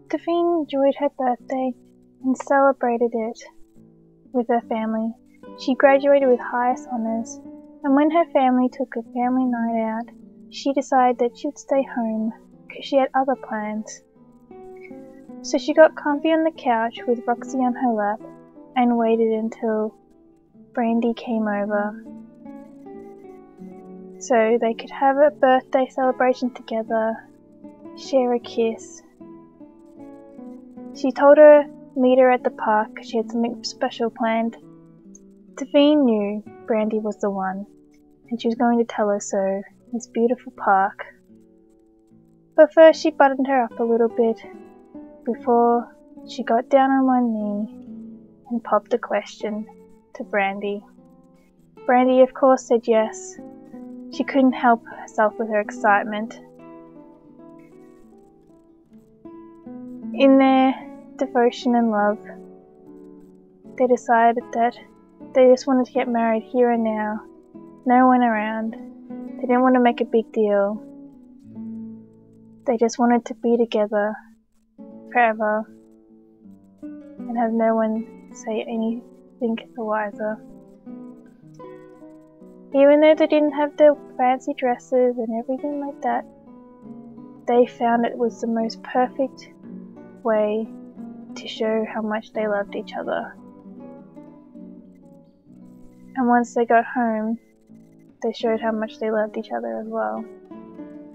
Devin enjoyed her birthday and celebrated it with her family. She graduated with highest honours, and when her family took a family night out, she decided that she would stay home because she had other plans. So she got comfy on the couch with Roxy on her lap and waited until Brandy came over so they could have a birthday celebration together, share a kiss. She told her meet her at the park because she had something special planned. Devin knew Brandy was the one, and she was going to tell her so in this beautiful park. But first she buttoned her up a little bit before she got down on one knee and popped a question to Brandy. Brandy of course said yes. She couldn't help herself with her excitement. In their devotion and love, they decided that they just wanted to get married here and now, no one around. They didn't want to make a big deal. They just wanted to be together forever and have no one say anything the wiser. Even though they didn't have their fancy dresses and everything like that, they found it was the most perfect way to show how much they loved each other. And once they got home, they showed how much they loved each other as well.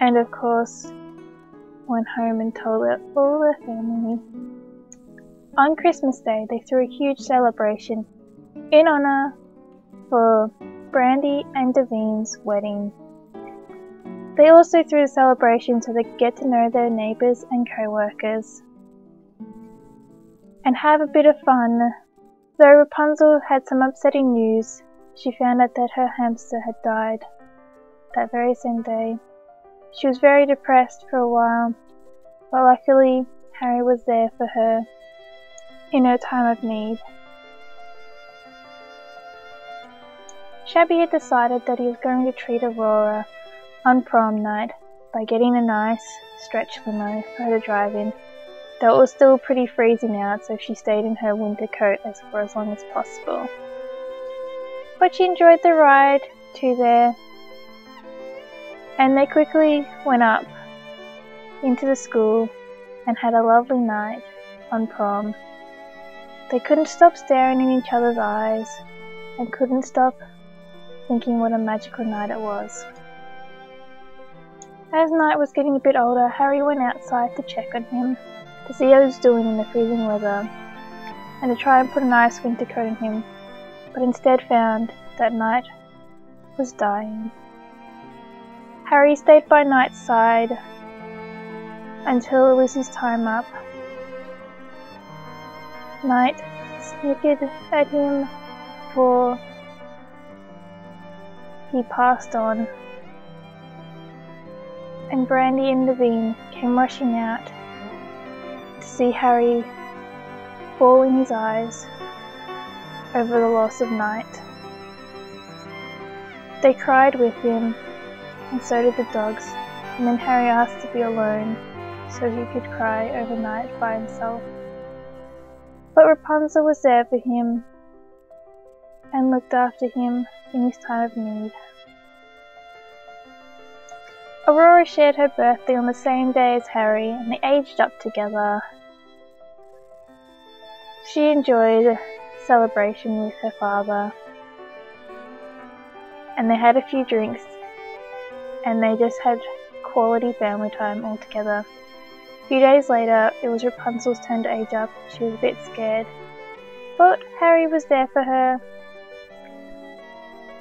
And of course, went home and told all their family. On Christmas Day, they threw a huge celebration in honor for Brandy and Devin's wedding. They also threw the celebration so they could get to know their neighbours and co-workers and have a bit of fun. Though Rapunzel had some upsetting news, she found out that her hamster had died that very same day. She was very depressed for a while, but luckily Harry was there for her in her time of need. Shabby had decided that he was going to treat Aurora on prom night by getting a nice stretch limo for her to drive in, though it was still pretty freezing out, so she stayed in her winter coat for as long as possible. But she enjoyed the ride to there, and they quickly went up into the school and had a lovely night on prom. They couldn't stop staring in each other's eyes and couldn't stop thinking what a magical night it was. As night was getting a bit older, Harry went outside to check on him, to see how he was doing in the freezing weather, and to try and put a nice winter coat on him, but instead found that Night was dying. Harry stayed by Night's side until it was his time up. Night snickered at him before he passed on, and Brandy and Devin came rushing out to see Harry bawling his eyes over the loss of Night. They cried with him, and so did the dogs, and then Harry asked to be alone so he could cry overnight by himself. But Rapunzel was there for him and looked after him in his time of need. Aurora shared her birthday on the same day as Harry, and they aged up together. She enjoyed the celebration with her father, and they had a few drinks, and they just had quality family time all together. A few days later, it was Rapunzel's turn to age up. She was a bit scared, but Harry was there for her.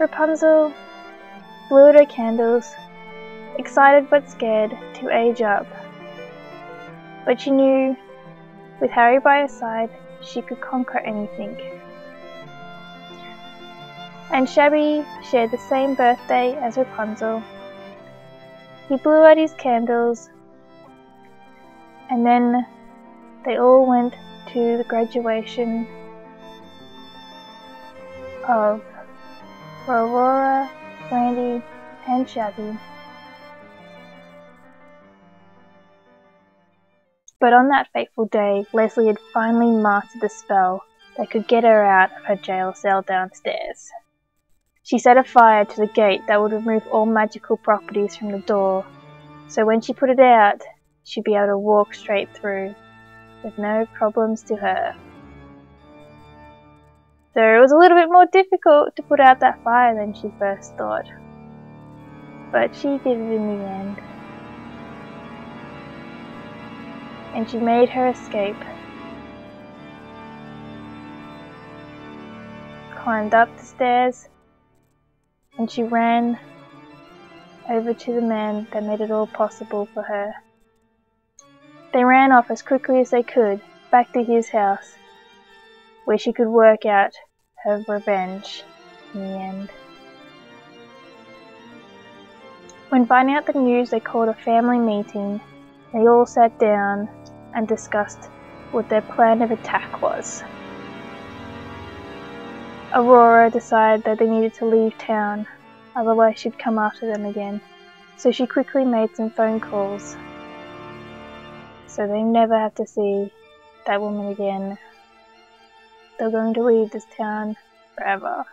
Rapunzel blew at her candles, excited but scared to age up. But she knew, with Harry by her side, she could conquer anything. And Shabby shared the same birthday as Rapunzel. He blew out his candles, and then they all went to the graduation of Aurora, Brandy, and Shabby. But on that fateful day, Leslie had finally mastered the spell that could get her out of her jail cell downstairs. She set a fire to the gate that would remove all magical properties from the door, so when she put it out, she'd be able to walk straight through, with no problems to her. So it was a little bit more difficult to put out that fire than she first thought, but she did it in the end. And she made her escape. Climbed up the stairs, and she ran over to the man that made it all possible for her. They ran off as quickly as they could, back to his house, where she could work out her revenge in the end. When finding out the news, they called a family meeting. They all sat down and discussed what their plan of attack was. Aurora decided that they needed to leave town, otherwise she'd come after them again, so she quickly made some phone calls so they never have to see that woman again. They're going to leave this town forever.